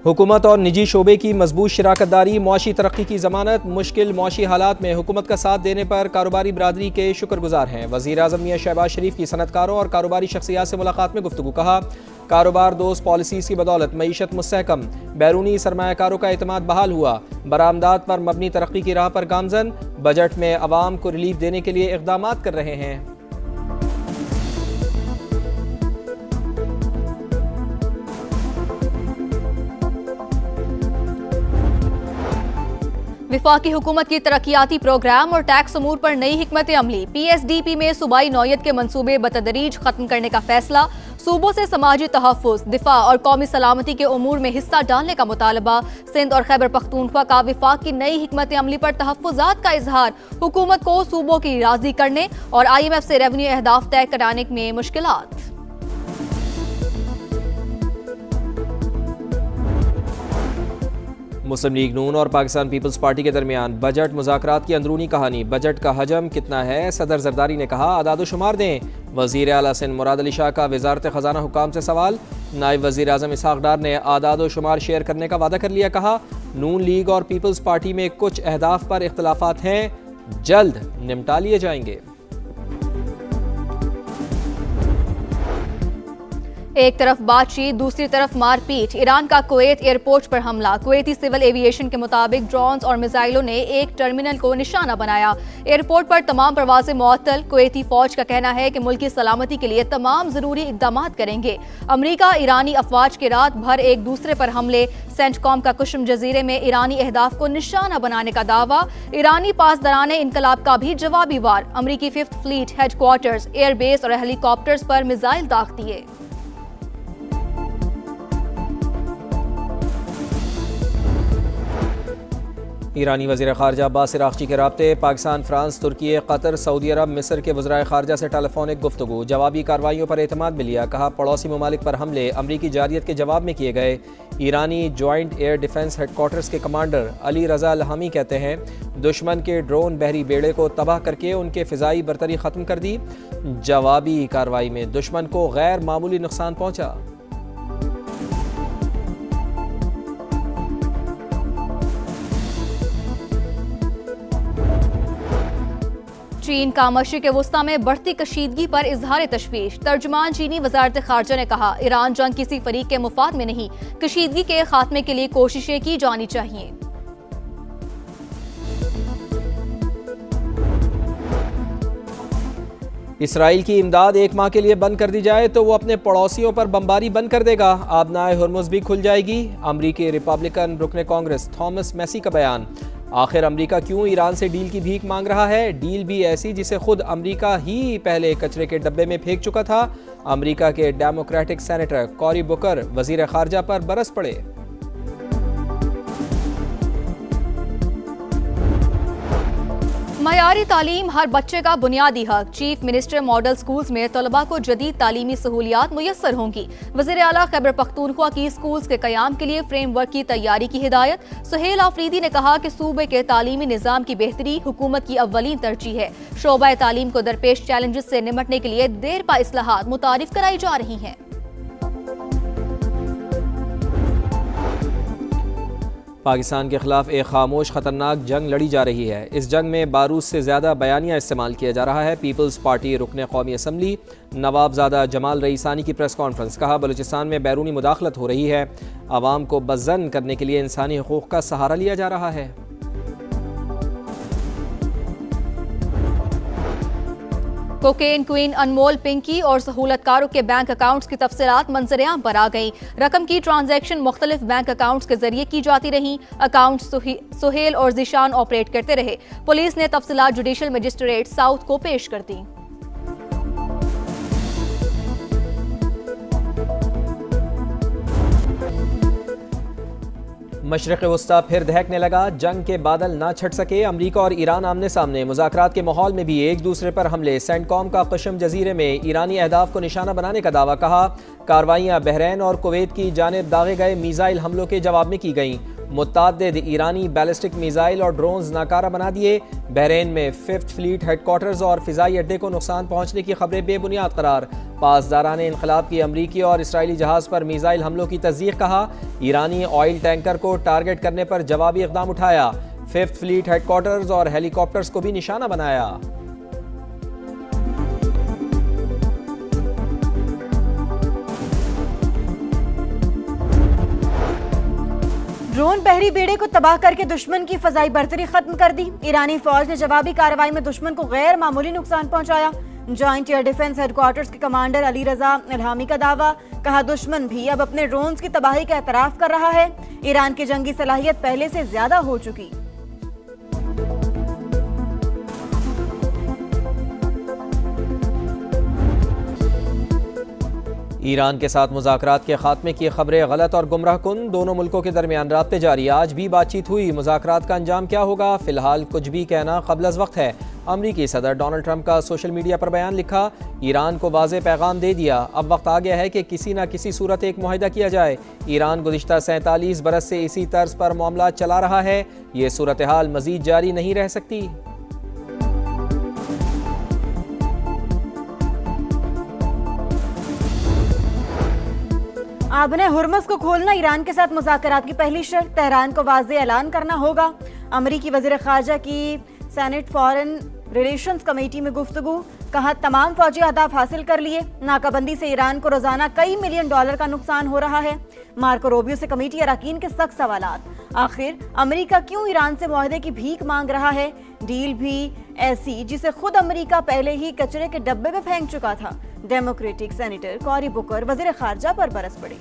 हुकूमत और निजी शोबे की मजबूत शराकतदारी मुआशी तरक्की की जमानत। मुश्किल मुआशी हालात में हुकूमत का साथ देने पर कारोबारी बरादरी के शुक्रगुजार हैं। वज़ीर आज़म मियां शहबाज शरीफ की सनतकारों और कारोबारी शख्सियात से मुलाकात में गुफ्तगू। कहा, कारोबार दोस्त पॉलिसीज़ की बदौलत मईशत मुस्तहकम, बैरूनी सरमायाकारों का एतमाद बहाल हुआ, बरामदात पर मबनी तरक्की की राह पर गामजन। बजट में अवाम को रिलीफ देने के लिए इक़दाम कर रहे हैं। विफाकी हुकूमत की तरक्याती प्रोग्राम और टैक्स अमूर पर नई हिकमत अमली। PSDP में सूबाई नौयत के मंसूबे बतदरीज खत्म करने का फैसला। सूबों से समाजी तहफ़्फ़ुज़, दिफा और कौमी सलामती के उमूर में हिस्सा डालने का मुतालबा। सिंध और खैबर पख्तूनख्वा का विफाक की नई हिकमत अमली पर तहफ़्फ़ुज़ात का इजहार। हुकूमत को सूबों की राज़ी करने और IMF से रेवेन्यू अहदाफ तय कराने में मुश्किलात। मुस्लिम लीग नून और पाकिस्तान पीपल्स पार्टी के दरमियान बजट मुज़ाकरात की अंदरूनी कहानी। बजट का हजम कितना है, सदर जरदारी ने कहा आदाद शुमार दें। वज़ीर आला सिंध मुराद अली शाह का वज़ारत ख़जाना हुकाम से सवाल। नायब वज़ीर आज़म इसहाक़ डार ने आदाद शुमार शेयर करने का वादा कर लिया। कहा, नून लीग और पीपल्स पार्टी में कुछ अहदाफ पर इख्तलाफात हैं, जल्द निपटा लिए जाएंगे। एक तरफ बातचीत, दूसरी तरफ मारपीट। ईरान का कुवैत एयरपोर्ट पर हमला। कुवैती सिविल एविएशन के मुताबिक ड्रोन्स और मिसाइलों ने एक टर्मिनल को निशाना बनाया। एयरपोर्ट पर तमाम परवाजें मुअत्तल। कुवैती फौज का कहना है कि मुल्क की सलामती के लिए तमाम जरूरी इकदाम करेंगे। अमरीका ईरानी अफवाज के रात भर एक दूसरे पर हमले। सेंटकॉम का कुशम जजीरे में ईरानी अहदाफ को निशाना बनाने का दावा। ईरानी पासदाराने इनकलाब का भी जवाबी वार। अमरीकी 5th फ्लीट हेडक्वार्टर्स, एयरबेस और हेलीकॉप्टर्स पर मिसाइल दाग दिए। ईरानी वज़ीर ख़ारजा अब्बास अराग़ची के राब्ते। पाकिस्तान, फ्रांस, तुर्की, कतर, सऊदी अरब, मिस्र के वज़राए ख़ारजा से टेलीफोनिक गुफ्तगू। जवाबी कार्रवाइयों पर एतमाद में लिया। कहा, पड़ोसी ममालिक पर हमले अमरीकी जारियत के जवाब में किए गए। ईरानी जॉइंट एयर डिफेंस हेडक्वार्टर्स के कमांडर अली रज़ा लहामी कहते हैं, दुश्मन के ड्रोन बहरी बेड़े को तबाह करके उनके फ़िज़ाई बरतरी ख़त्म कर दी। जवाबी कार्रवाई में दुश्मन को गैर मामूली नुकसान पहुँचा। चीन का मशरिक़ वुस्ता में बढ़ती कशीदगी पर इजहार तशवीश। तर्जुमान चीनी वज़ारत ख़ारजा ने कहा, ईरान जंग किसी फरीक के मुफाद में नहीं, कशीदगी के खात्मे के लिए कोशिशें की जानी चाहिए। इसराइल की इमदाद 1 माह के लिए बंद कर दी जाए तो वो अपने पड़ोसियों पर बमबारी बंद कर देगा। आबनाए हुर्मुज़ भी खुल जाएगी। अमरीकी रिपब्लिकन रुकने कांग्रेस थॉमस मैसी का बयान। आखिर अमरीका क्यों ईरान से डील की भीख मांग रहा है? डील भी ऐसी जिसे खुद अमरीका ही पहले कचरे के डब्बे में फेंक चुका था। अमरीका के डेमोक्रेटिक सेनेटर कॉरी बुकर वजीर खारजा पर बरस पड़े। मयारी तालीम हर बच्चे का बुनियादी हक। चीफ मिनिस्टर मॉडल स्कूल्स में तलबा को जदीद तालीमी सहूलियात मुयस्सर होंगी। वज़ीर आला खैबर पख्तूनख्वा की स्कूल्स के क़याम के लिए फ्रेमवर्क की तैयारी की हिदायत। सुहेल आफरीदी ने कहा कि सूबे के तालीमी निज़ाम की बेहतरी हुकूमत की अव्वलीन तरजीह है। शोबा तालीम को दरपेश चैलेंजेस से निमटने के लिए देरपा इस्लाहात मुतारिफ कराई जा रही हैं। पाकिस्तान के खिलाफ एक खामोश खतरनाक जंग लड़ी जा रही है। इस जंग में बारूद से ज़्यादा बयानिया इस्तेमाल किया जा रहा है। पीपल्स पार्टी रुकने कौमी असम्बली नवाबजादा जमाल रईसानी की प्रेस कॉन्फ्रेंस। कहा, बलूचिस्तान में बैरूनी मुदाखलत हो रही है। आवाम को बज़्ज़न करने के लिए इंसानी हुकूक़ का सहारा लिया जा रहा है। कोकेन क्वीन अनमोल पिंकी और सहूलतकारों के बैंक अकाउंट्स की तफसीलात मंजरेआम पर आ गई। रकम की ट्रांजैक्शन मुख्तलिफ बैंक अकाउंट्स के जरिए की जाती रही। अकाउंट सुहेल और जिशान ऑपरेट करते रहे। पुलिस ने तफसीलात जुडिशल मजिस्ट्रेट साउथ को पेश कर दी। मशरिक़ वुस्ता फिर दहकने लगा। जंग के बादल ना छट सके। अमरीका और ईरान आमने सामने। मुज़ाकरात के माहौल में भी एक दूसरे पर हमले। सेंटकॉम का कुशम जजीरे में ईरानी अहदाफ को निशाना बनाने का दावा। कहा, कार्रवाइयाँ बहरैन और कुवैत की जानिब दागे गए मीज़ाइल हमलों के जवाब में की गईं। मुतअद्दिद ईरानी बैलिस्टिक मिसाइल और ड्रोन्स नाकारा बना दिए। बहरीन में 5th फ्लीट हेडक्वार्टर्स और फिजाई अड्डे को नुकसान पहुंचने की खबरें बेबुनियाद करार। पासदारान इनकलाब की अमरीकी और इसराइली जहाज पर मिसाइल हमलों की तस्दीक। कहा ईरानी ऑयल टैंकर को टारगेट करने पर जवाबी इकदाम उठाया। 5th फ्लीट हेडक्वार्टर्स और हेलीकॉप्टर्स को भी निशाना बनाया। ड्रोन बहरी बेड़े को तबाह करके दुश्मन की फजाई बर्तरी खत्म कर दी। ईरानी फौज ने जवाबी कार्रवाई में दुश्मन को गैर मामूली नुकसान पहुंचाया। जॉइंट एयर डिफेंस हेडक्वार्टर्स के कमांडर अली रजा इल्हामी का दावा। कहा दुश्मन भी अब अपने ड्रोन्स की तबाही का एतराफ कर रहा है। ईरान की जंगी सलाहियत पहले से ज्यादा हो चुकी। ईरान के साथ मुज़ाकरात के खात्मे की खबरें गलत और गुमराह कुन। दोनों मुल्कों के दरमियान राब्ते जारी। आज भी बातचीत हुई। मुज़ाकरात का अंजाम क्या होगा, फिलहाल कुछ भी कहना क़ब्ल अज़ वक्त है। अमरीकी सदर डोनाल्ड ट्रंप का सोशल मीडिया पर बयान। लिखा, ईरान को वाज़े पैगाम दे दिया, अब वक्त आ गया है कि किसी न किसी सूरत एक मुआहिदा किया जाए। ईरान गुज़िश्ता 47 बरस से इसी तर्ज पर मामला चला रहा है। ये सूरत हाल मज़ीद जारी नहीं रह सकती। आबने हुर्मस को खोलना ईरान के साथ मुज़ाकरात की पहली शर्त। तेहरान को वाज़े ऐलान करना होगा। अमरीकी वज़ीर ख़ारजा की सेनेट फॉरेन रिलेशंस कमेटी में गुफ्तगू। कहा तमाम फौजी अहदाफ हासिल कर लिए। नाकाबंदी से ईरान को रोजाना कई मिलियन डॉलर का नुकसान हो रहा है। मार्को रूबियो से कमेटी अरकान के सख्त सवालात। आखिर अमेरिका क्यों ईरान से मुआहदे की भीख मांग रहा है? डील भी ऐसी जिसे खुद अमेरिका पहले ही कचरे के डब्बे में फेंक चुका था। डेमोक्रेटिक सेनेटर कॉरी बुकर वज़ीर ख़ारजा पर बरस पड़े।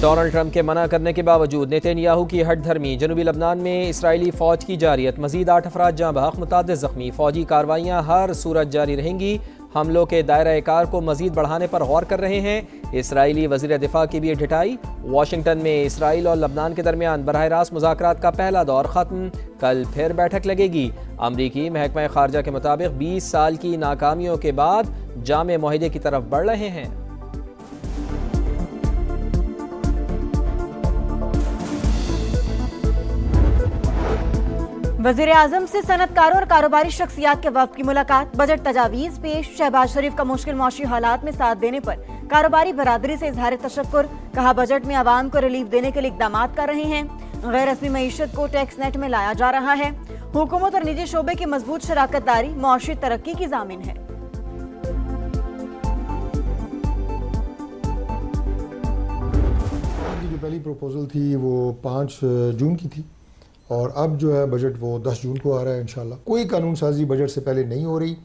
डोनाल्ड ट्रंप के मना करने के बावजूद नेतन्याहू की हट धर्मी। जनूबी लबनान में इसराइली फ़ौज की जारियत। मज़ीद 8 अफराद जाँ बहक, मुतअद्दिद ज़ख्मी। फ़ौजी कार्रवाइयाँ हर सूरत जारी रहेंगी। हमलों के दायरा कार को मज़ीद बढ़ाने पर गौर कर रहे हैं। इसराइली वज़ीर दिफा की भी ढिठाई। वाशिंगटन में इसराइल और लबनान के दरमियान बराह रास्त मुज़ाकरात का पहला दौर ख़त्म। कल फिर बैठक लगेगी। अमरीकी महकमा ख़ारजा के मुताबिक 20 साल की नाकामियों के बाद जामे मुआहिदे की तरफ बढ़ रहे हैं। वज़ीर आज़म से सनतकारों और कारोबारी शख्सियात के वफ़द की मुलाकात। बजट तजावीज़ पेश। शहबाज शरीफ का मुश्किल मौशी हालात में साथ देने पर कारोबारी बरादरी से इजहार तशक्कुर। कहा बजट में आवाम को रिलीफ देने के लिए इक़दाम कर रहे हैं। गैर रस्मी मईशत को टैक्स नेट में लाया जा रहा है। हुकूमत और निजी शोबे की मजबूत शराकत दारी मुआशी तरक्की की ज़ामिन है। जो पहली प्रपोजल थी वो 5 जून की थी और अब जो है बजट वो 10 जून को आ रहा है। इंशाल्लाह कोई कानून साजी बजट से पहले नहीं हो रही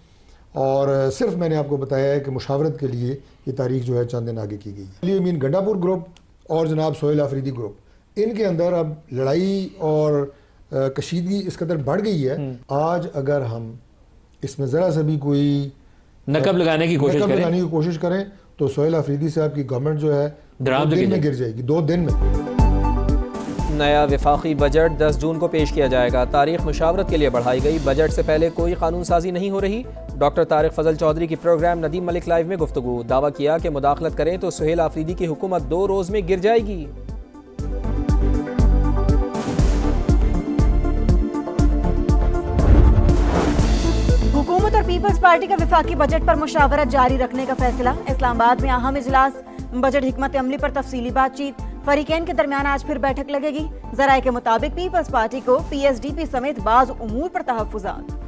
और सिर्फ मैंने आपको बताया है कि मुशावरत के लिए ये तारीख जो है चंद दिन आगे की गई है। मीन गंडापुर ग्रुप और जनाब सोहेल आफरीदी ग्रुप, इनके अंदर अब लड़ाई और कशीदगी इस कदर बढ़ गई है। आज अगर हम इसमें ज़रा सा भी कोई नकब लगाने की कोशिश करें तो सोहेल आफरीदी साहब की गवर्नमेंट जो है 2 दिन में गिर जाएगी। 2 दिन में। नया वफाकी बजट 10 जून को पेश किया जाएगा। तारीख मुशावरत के लिए बढ़ाई गई। बजट से पहले कोई कानून साजी नहीं हो रही। डॉक्टर तारिक फजल चौधरी की प्रोग्राम नदीम मलिक लाइव में गुफ्तगू। दावा किया कि मुदाखलत करें तो सोहेल आफरीदी की हुकूमत 2 रोज में गिर जाएगी। हुकूमत और पीपल्स पार्टी का वफाकी बजट पर मुशावरत जारी रखने का फैसला। इस्लामाबाद में अहम इजलास। बजट हिकमत अमली पर तफसीली बातचीत। फरीकैन के दरमियान आज फिर बैठक लगेगी। जराये के मुताबिक पीपल्स पार्टी को PSDP समेत बाज उमूर पर तहफ्फुज़ात।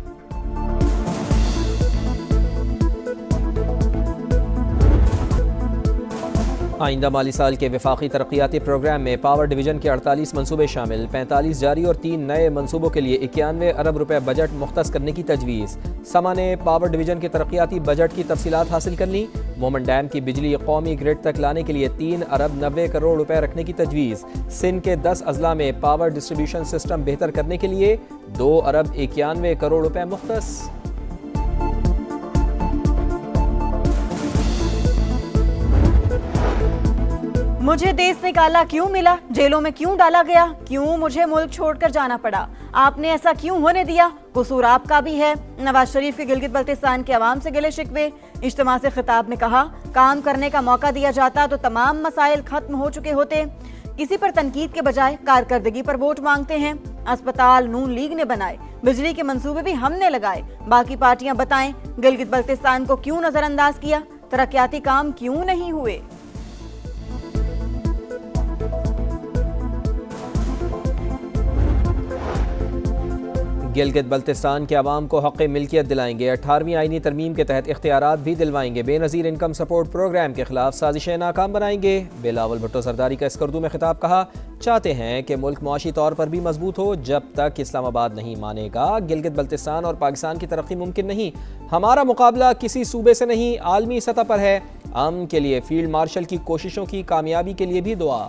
आइंदा माली साल के वफाकी तरक्याती प्रोग्राम में पावर डिवीजन के 48 मनसूबे शामिल। 45 जारी और 3 नए मनसूबों के लिए 91 अरब रुपए बजट मुख्तस करने की तजवीज़। समा ने पावर डिवीजन के तरक्याती बजट की तफसीलात हासिल कर ली। मोमन डैम की बिजली कौमी ग्रिड तक लाने के लिए 3 अरब 90 करोड़ रुपए रखने की तजवीज़। सिंध के 10 अजला में पावर डिस्ट्रीब्यूशन सिस्टम बेहतर करने के लिए 2 अरब 91 करोड़ रुपए मुख्तस। मुझे देश निकाला क्यों मिला, जेलों में क्यों डाला गया, क्यों मुझे मुल्क छोड़कर जाना पड़ा। आपने ऐसा क्यों होने दिया, कसूर आपका भी है। नवाज शरीफ के गिलगित बल्तिस्तान के अवाम से गिले शिकवे। इज्तिमा से खिताब में कहा, काम करने का मौका दिया जाता तो तमाम मसाइल खत्म हो चुके होते। किसी पर तनकीद के बजाय कारकर्दगी पर वोट मांगते हैं। अस्पताल नून लीग ने बनाए, बिजली के मंसूबे भी हमने लगाए, बाकी पार्टियां बताएं गिलगित बल्तिस्तान को क्यों नजरअंदाज किया, तरक्याती काम क्यों नहीं हुए। गिलगित बल्तिस्तान के अवाम को हक़ मिल्कियत दिलाएंगे, 18वीं आईनी तरमीम के तहत इख्तियारात भी दिलवाएंगे, बेनज़ीर इनकम सपोर्ट प्रोग्राम के खिलाफ साजिशें नाकाम बनाएंगे। बिलावल भुट्टो सरदारी का स्कर्दू में खिताब, कहा चाहते हैं कि मुल्क मुआशी तौर पर भी मजबूत हो, जब तक इस्लामाबाद नहीं मानेगा गिलगित बल्तिस्तान और पाकिस्तान की तरक्की मुमकिन नहीं। हमारा मुकाबला किसी सूबे से नहीं, आलमी सतह पर है। अमन के लिए फील्ड मार्शल की कोशिशों की कामयाबी के लिए भी दुआ।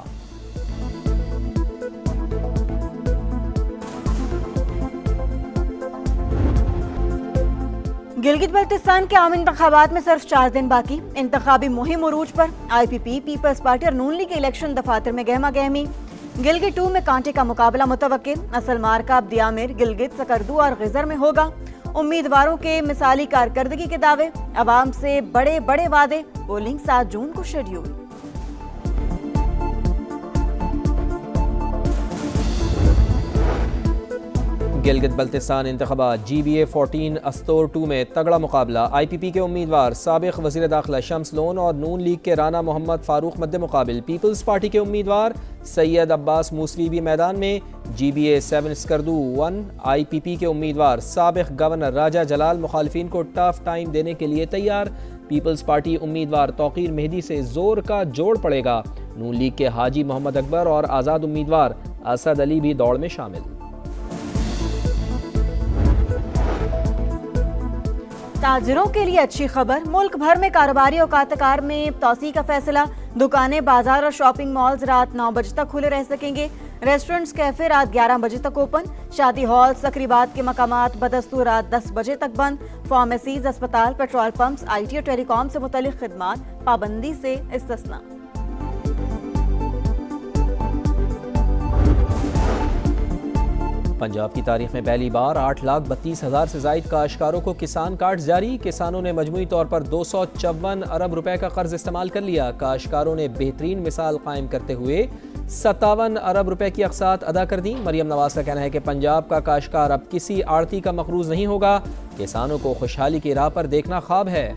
गिलगित बल्तिस्तान के आम इंतखाबात में सिर्फ 4 दिन बाकी। इंतखाबी मुहिम उरूज पर। IPP, पीपल्स पार्टी और नून लीग के इलेक्शन दफातर में गहमा गहमी। गिलगित 2 में कांटे का मुकाबला मुतवक्के। असल मार्का अब दियामिर, गिलगित, सकरदू और गिजर में होगा। उम्मीदवारों के मिसाली कारकर्दगी के दावे, अवाम से बड़े बड़े वादे। पोलिंग 7 जून को शेड्यूल। गिलगित बल्तिस्तान इंतखाबात GBA 14 अस्तोर 2 में तगड़ा मुकाबला। IPP के उम्मीदवार साबिक वज़ीर दाखिला शम्स लोन और नून लीग के राना मोहम्मद फारूक मद्दे मुकाबिल। पीपल्स पार्टी के उम्मीदवार सैयद अब्बास मूसवी भी मैदान में। GBA 7 स्कर्दू 1 IPP के उम्मीदवार साबिक गवर्नर राजा जलाल मुखालिफिन को टफ टाइम देने के लिए तैयार। पीपल्स पार्टी उम्मीदवार तौकीर मेहदी से जोर का जोड़ पड़ेगा। नून लीग के हाजी मोहम्मद अकबर और आज़ाद उम्मीदवार असद अली भी दौड़ में शामिल। ताजिरों के लिए अच्छी खबर, मुल्क भर में कारोबारी औकात में तौसी का फैसला। दुकानें, बाजार और शॉपिंग मॉल्स रात 9 बजे तक खुले रह सकेंगे। रेस्टोरेंट्स, कैफे रात 11 बजे तक ओपन। शादी हॉल, तकरीबात के मकामात बदस्तूर रात 10 बजे तक बंद। फार्मेसीज, अस्पताल, पेट्रोल पंप्स, IT और टेलीकॉम से मुतल्लिक खिदमात पाबंदी से इस्तिस्ना। पंजाब की तारीख में पहली बार 8,32,000 से ज़ायद काश्तकारों को किसान कार्ड जारी। किसानों ने मजमूई तौर पर 254 अरब रुपए का कर्ज इस्तेमाल कर लिया। काश्तकारों ने बेहतरीन मिसाल कायम करते हुए 57 अरब रुपए की अक़सात अदा कर दी। मरियम नवाज का कहना है कि पंजाब का काश्तकार अब किसी आड़ती का मकरूज नहीं होगा। किसानों को खुशहाली की राह पर देखना ख्वाब है।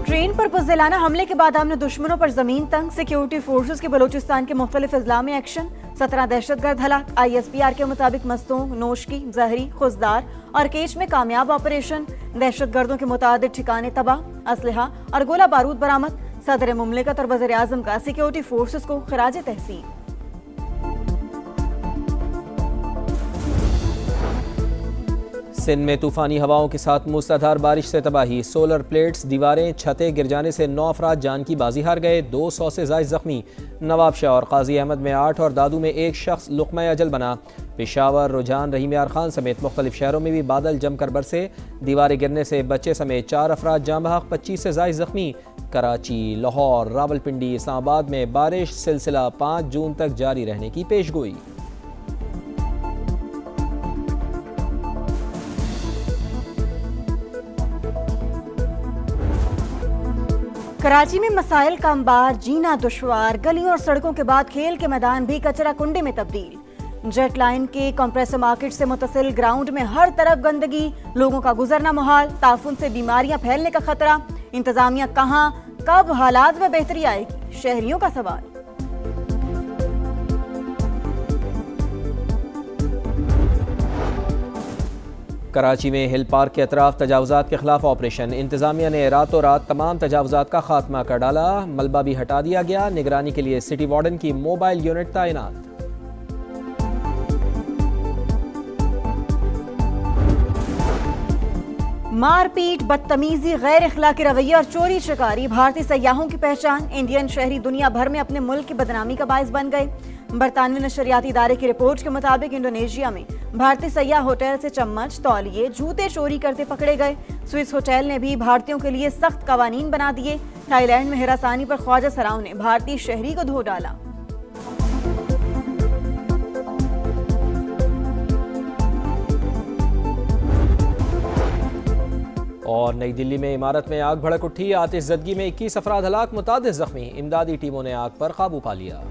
ट्रेन पर बुज़दिलाना हमले के बाद हमने दुश्मनों पर जमीन तंग। सिक्योरिटी फोर्सेस के बलूचिस्तान के मुख्तलिफ अजला में एक्शन। 17 दहशतगर्द हलाक। ISPR के मुताबिक मस्तों, नोशकी, जहरी, खुजदार और केच में कामयाब ऑपरेशन। दहशतगर्दों के मुतादिद ठिकाने तबाह, असलहा और गोला बारूद बरामद। सदर मुमलिकत और वज़ीर आज़म का सिक्योरिटी फोर्सेस को खराज तहसीन। सिंध में तूफानी हवाओं के साथ मूसलाधार बारिश से तबाही। सोलर प्लेट्स, दीवारें, छतें गिर जाने से 9 अफराद जान की बाजी हार गए। 200 से ज़ायद जख्मी। नवाबशाह और काजी अहमद में 8 और दादू में 1 शख्स लुक़मा अजल बना। पेशावर, रुझान, रहीम यार खान समेत मुख्तलिफ शहरों में भी बादल जमकर बरसे। दीवारें गिरने से बच्चे समेत 4 अफराद जाँ बहक, 25 से ज़ायद जख्मी। कराची, लाहौर, रावलपिंडी, इस्लामाबाद में बारिश सिलसिला 5 जून तक जारी रहने की पेशगोई। कराची में मसाइल का अंबार, जीना दुश्वार। गलियों और सड़कों के बाद खेल के मैदान भी कचरा कुंडे में तब्दील। जेट लाइन के कंप्रेसर मार्केट से मुतसिल ग्राउंड में हर तरफ गंदगी, लोगों का गुजरना मुहाल। ताफुन से बीमारियां फैलने का खतरा। इंतजामिया कहां, कब हालात में बेहतरी आएगी, शहरियों का सवाल। कराची में हिल पार्क के अतराफ तजावुजात के खिलाफ ऑपरेशन। इंतजामिया ने रातों रात तमाम तजावुजात का खात्मा कर डाला। मलबा भी हटा दिया गया। निगरानी के लिए सिटी वार्डन की मोबाइल यूनिट तैनात। मारपीट, बदतमीजी, गैर इखलाकी रवैया और चोरी चकारी भारतीय सयाहों की पहचान। इंडियन शहरी दुनिया भर में अपने मुल्क की बदनामी का बायस बन गए। बरतानवी नशरियाती इदारे की रिपोर्ट के मुताबिक इंडोनेशिया में भारतीय सयाह होटल से चम्मच, तौलिए, जूते चोरी करते पकड़े गए। स्विस होटल ने भी भारतीयों के लिए सख्त कवानीन बना दिए। थाईलैंड में हिरासानी पर ख्वाजा सराव ने भारतीय शहरी को धो डाला। और नई दिल्ली में इमारत में आग भड़क उठी। आतिशज़दगी में 21 अफराद हलाक, मुतादिद जख्मी। इमदादी टीमों ने आग पर काबू पा लिया।